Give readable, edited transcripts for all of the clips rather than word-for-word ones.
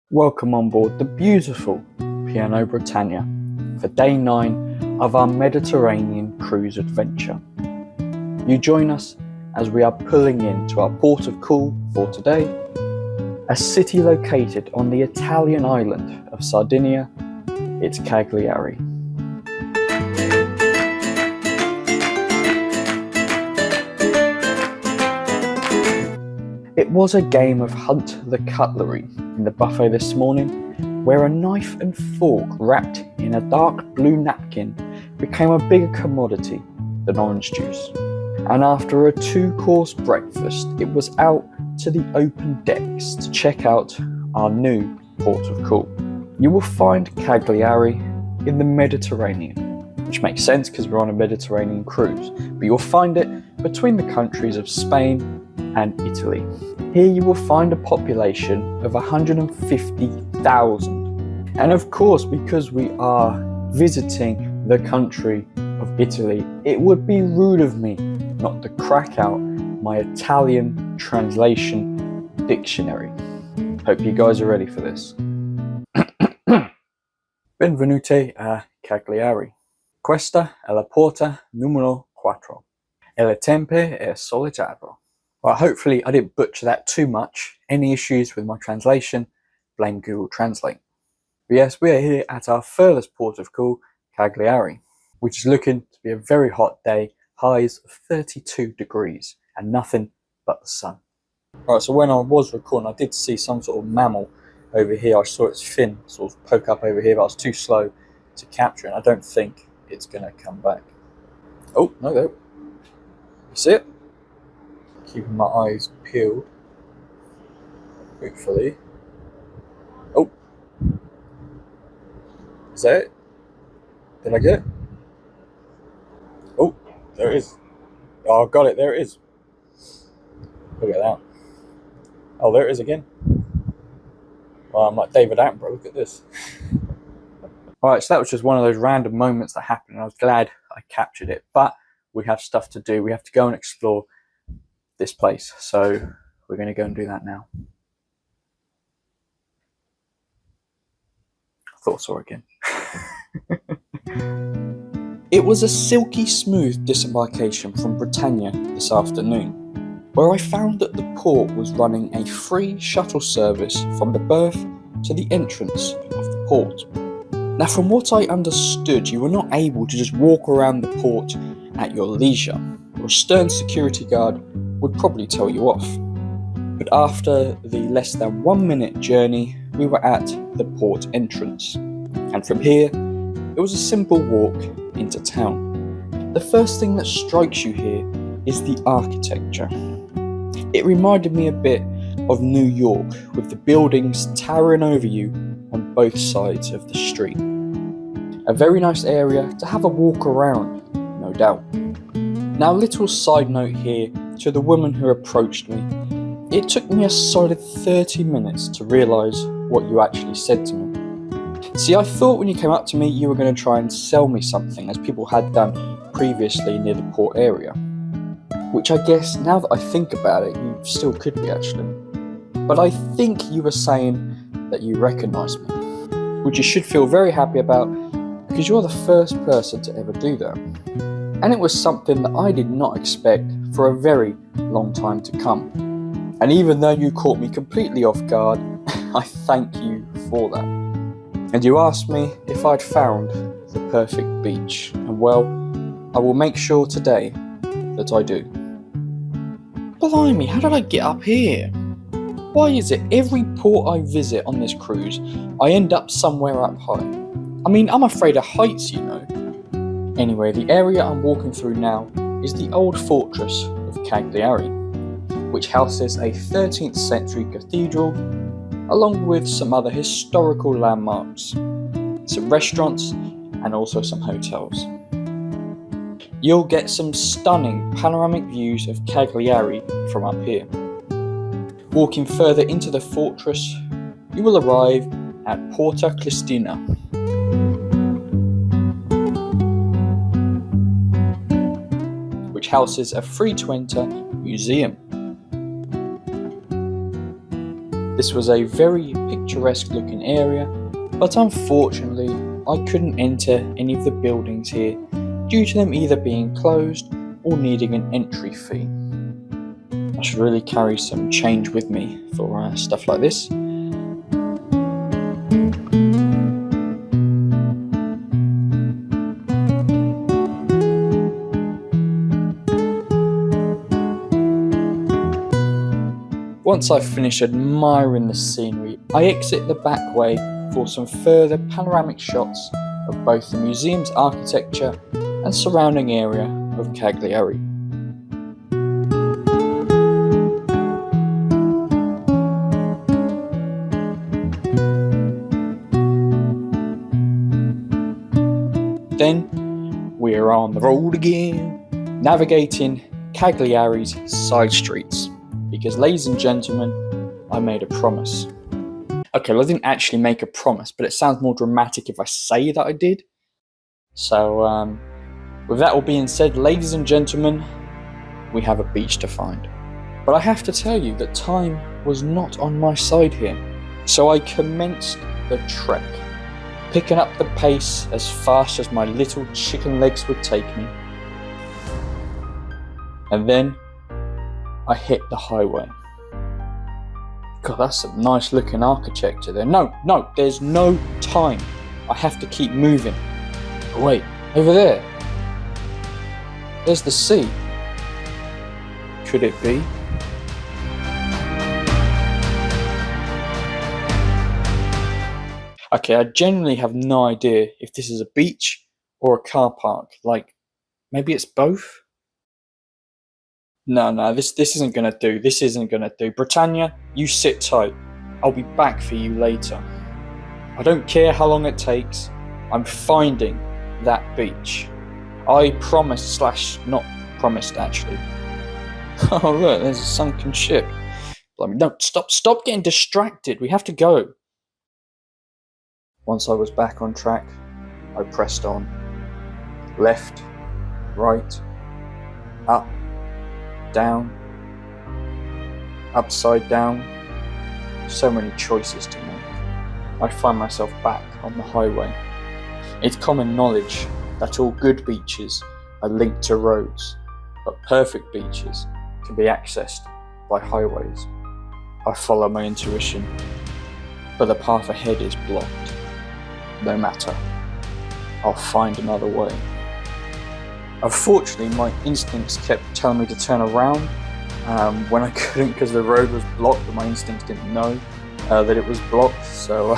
Welcome on board the beautiful P&O Britannia for day 9 of our Mediterranean cruise adventure. You join us as we are pulling into our port of call for today, a city located on the Italian island of Sardinia. It's Cagliari. It was a game of hunt the cutlery in the buffet this morning, where a knife and fork wrapped in a dark blue napkin became a bigger commodity than orange juice. And after a 2-course breakfast, it was out to the open decks to check out our new port of call. You will find Cagliari in the Mediterranean, which makes sense because we're on a Mediterranean cruise, but you'll find it between the countries of Spain and Italy. Here you will find a population of 150,000. And of course, because we are visiting the country of Italy, it would be rude of me not to crack out my Italian translation dictionary. Hope you guys are ready for this. Benvenute a Cagliari. Questa è la porta numero 4. E il tempo è soleggiato. Well, hopefully I didn't butcher that too much. Any issues with my translation, blame Google Translate. But yes, we are here at our furthest port of call, Cagliari, which is looking to be a very hot day, highs of 32 degrees and nothing but the sun. Alright, so when I was recording, I did see some sort of mammal over here. I saw its fin sort of poke up over here, but I was too slow to capture it. I don't think it's going to come back. Oh, no, there. You see it? Keeping my eyes peeled, hopefully. Oh, is that it? Did I get it? Oh, there it is. Oh, I've got it, there it is. Look at that. Oh, there it is again. Well, I'm like David Attenborough, look at this. Alright, so that was just one of those random moments that happened, and I was glad I captured it. But we have stuff to do. We have to go and explore this place, so we're going to go and do that now. I thought I saw it again. It was a silky smooth disembarkation from Britannia this afternoon, where I found that the port was running a free shuttle service from the berth to the entrance of the port. Now, from what I understood, you were not able to just walk around the port at your leisure. Your stern security guard would probably tell you off. But after the less than 1 minute journey, we were at the port entrance. And from here, it was a simple walk into town. The first thing that strikes you here is the architecture. It reminded me a bit of New York, with the buildings towering over you on both sides of the street. A very nice area to have a walk around, no doubt. Now, a little side note here to the woman who approached me. It took me a solid 30 minutes to realise what you actually said to me. See, I thought when you came up to me you were going to try and sell me something, as people had done previously near the port area. Which I guess, now that I think about it, you still could be actually. But I think you were saying that you recognised me, which you should feel very happy about, because you're the first person to ever do that. And it was something that I did not expect for a very long time to come. And even though you caught me completely off guard, I thank you for that. And you asked me if I'd found the perfect beach. And well, I will make sure today that I do. Blimey, how did I get up here? Why is it every port I visit on this cruise, I end up somewhere up high? I mean, I'm afraid of heights, you know. Anyway, the area I'm walking through now is the old fortress of Cagliari, which houses a 13th century cathedral, along with some other historical landmarks, some restaurants, and also some hotels. You'll get some stunning panoramic views of Cagliari from up here. Walking further into the fortress, you will arrive at Porta Cristina, which houses a free-to-enter museum. This was a very picturesque looking area, but unfortunately I couldn't enter any of the buildings here due to them either being closed or needing an entry fee. I should really carry some change with me for stuff like this. Once I've finished admiring the scenery, I exit the back way for some further panoramic shots of both the museum's architecture and surrounding area of Cagliari. Then we are on the road again, navigating Cagliari's side streets. Because, ladies and gentlemen, I made a promise. Okay, well, I didn't actually make a promise, but it sounds more dramatic if I say that I did. So, with that all being said, ladies and gentlemen, we have a beach to find. But I have to tell you that time was not on my side here. So I commenced the trek, picking up the pace as fast as my little chicken legs would take me. And then I hit the highway. God, that's some nice looking architecture there. No, there's no time. I have to keep moving. Oh, wait, over there. There's the sea. Could it be? Okay, I genuinely have no idea if this is a beach or a car park. Like, maybe it's both? No, this isn't gonna do. This isn't gonna do. Britannia, you sit tight. I'll be back for you later. I don't care how long it takes. I'm finding that beach. I promised / not promised actually. Oh look, there's a sunken ship. No, stop getting distracted. We have to go. Once I was back on track, I pressed on. Left, right, up, down, upside down. So many choices to make. I find myself back on the highway. It's common knowledge that all good beaches are linked to roads, but perfect beaches can be accessed by highways. I follow my intuition, but the path ahead is blocked. No matter, I'll find another way. Unfortunately, my instincts kept telling me to turn around when I couldn't because the road was blocked, but my instincts didn't know that it was blocked. So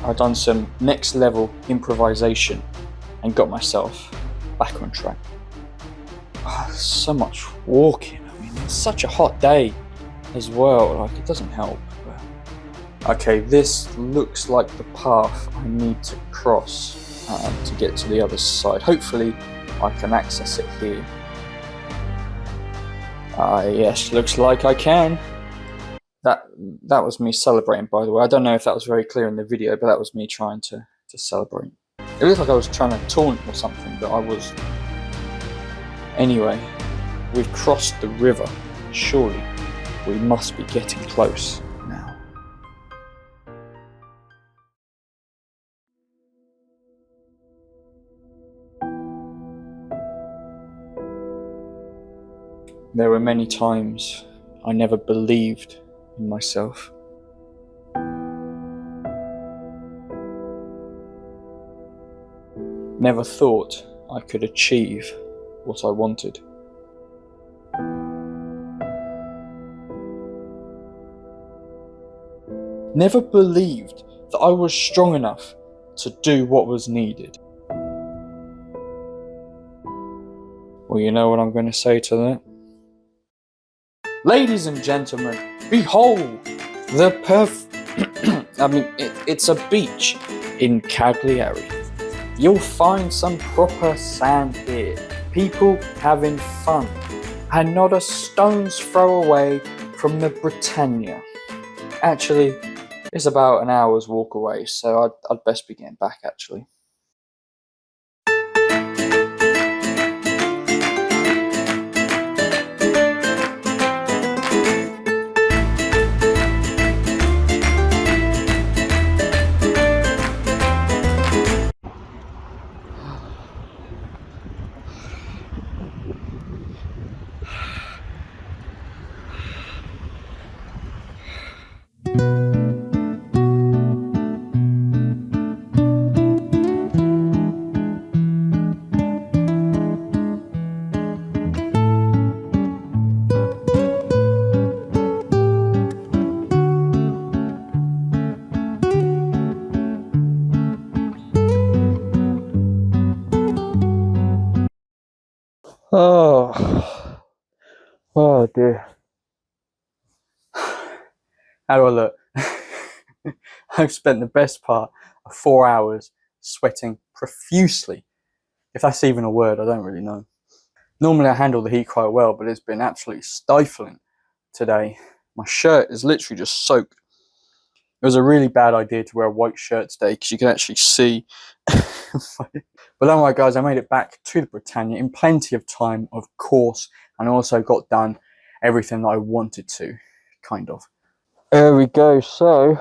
I've done some next level improvisation and got myself back on track. So much walking. I mean, it's such a hot day as well. Like, it doesn't help. Okay, this looks like the path I need to cross to get to the other side. Hopefully I can access it here. Yes, looks like I can. That was me celebrating, by the way. I don't know if that was very clear in the video, but that was me trying to celebrate. It looked like I was trying to taunt or something, but I was. Anyway, we've crossed the river. Surely we must be getting close now. There were many times I never believed in myself. Never thought I could achieve what I wanted. Never believed that I was strong enough to do what was needed. Well, you know what I'm going to say to that? Ladies and gentlemen, behold the it's a beach in Cagliari. You'll find some proper sand here, people having fun, and not a stone's throw away from the Britannia. Actually, it's about an hour's walk away, so I'd best be getting back actually. Oh, oh dear. How do I look? I've spent the best part of 4 hours sweating profusely. If that's even a word, I don't really know. Normally I handle the heat quite well, but it's been absolutely stifling today. My shirt is literally just soaked. It was a really bad idea to wear a white shirt today because you can actually see. But don't worry guys, I made it back to the Britannia in plenty of time, of course, and also got done everything that I wanted to, kind of. There we go. So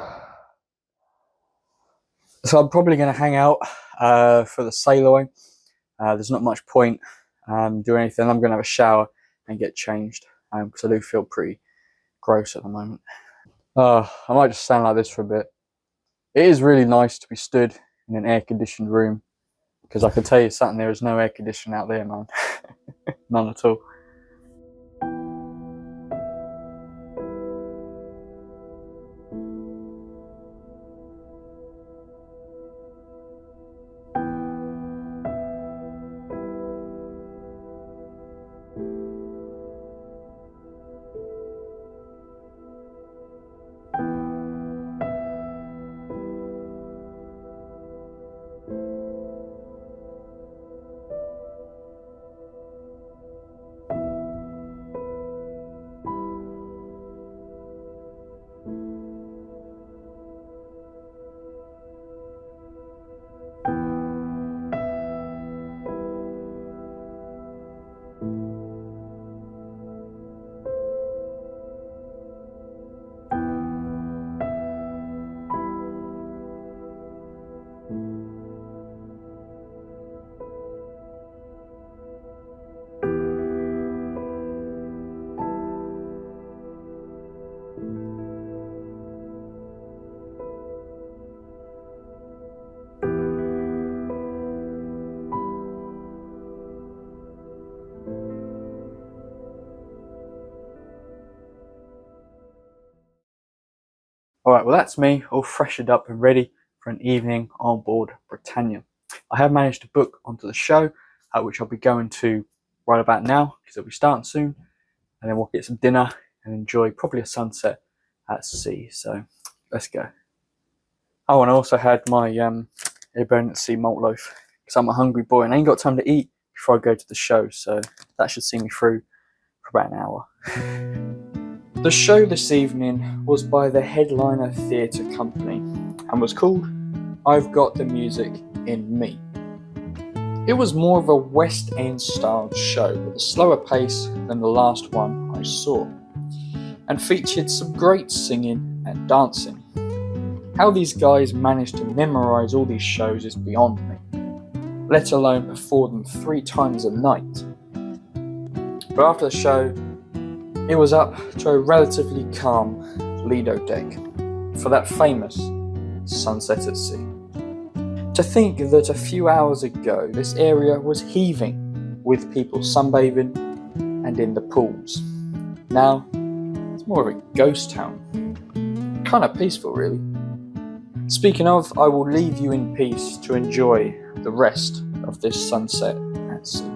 I'm probably going to hang out for the Sailaway. There's not much point doing anything. I'm going to have a shower and get changed because I do feel pretty gross at the moment. I might just stand like this for a bit. It is really nice to be stood in an air-conditioned room because I can tell you something, there is no air conditioning out there, man. None at all. Alright, well that's me, all freshened up and ready for an evening on board Britannia. I have managed to book onto the show, which I'll be going to right about now, because it'll be starting soon, and then we'll get some dinner and enjoy probably a sunset at sea, so let's go. Oh, and I also had my airborne at sea malt loaf, because I'm a hungry boy and I ain't got time to eat before I go to the show, so that should see me through for about an hour. The show this evening was by the Headliner Theatre Company and was called I've Got the Music in Me. It was more of a West End styled show with a slower pace than the last one I saw, and featured some great singing and dancing. How these guys managed to memorise all these shows is beyond me, let alone perform them 3 times a night. But after the show, it was up to a relatively calm Lido deck for that famous sunset at sea. To think that a few hours ago this area was heaving with people sunbathing and in the pools. Now it's more of a ghost town. Kind of peaceful really. Speaking of, I will leave you in peace to enjoy the rest of this sunset at sea.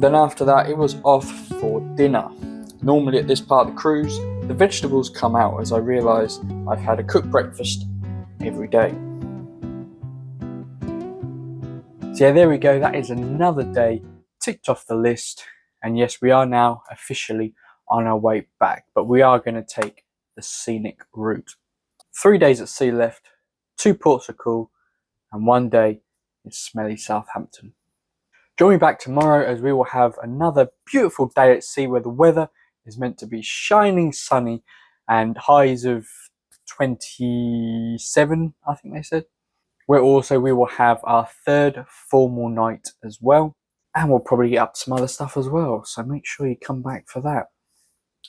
Then after that, it was off for dinner. Normally at this part of the cruise, the vegetables come out as I realise I've had a cooked breakfast every day. So yeah, there we go. That is another day ticked off the list. And yes, we are now officially on our way back, but we are going to take the scenic route. 3 days at sea left, 2 ports are cool, and 1 day in smelly Southampton. Join me back tomorrow as we will have another beautiful day at sea where the weather is meant to be shining sunny and highs of 27, I think they said. where also we will have our third formal night as well. And we'll probably get up to some other stuff as well, so make sure you come back for that.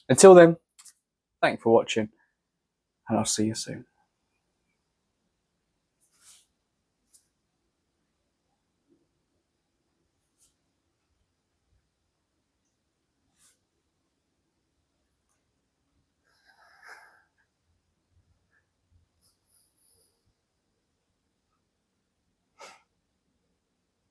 Until then, thanks for watching, and I'll see you soon.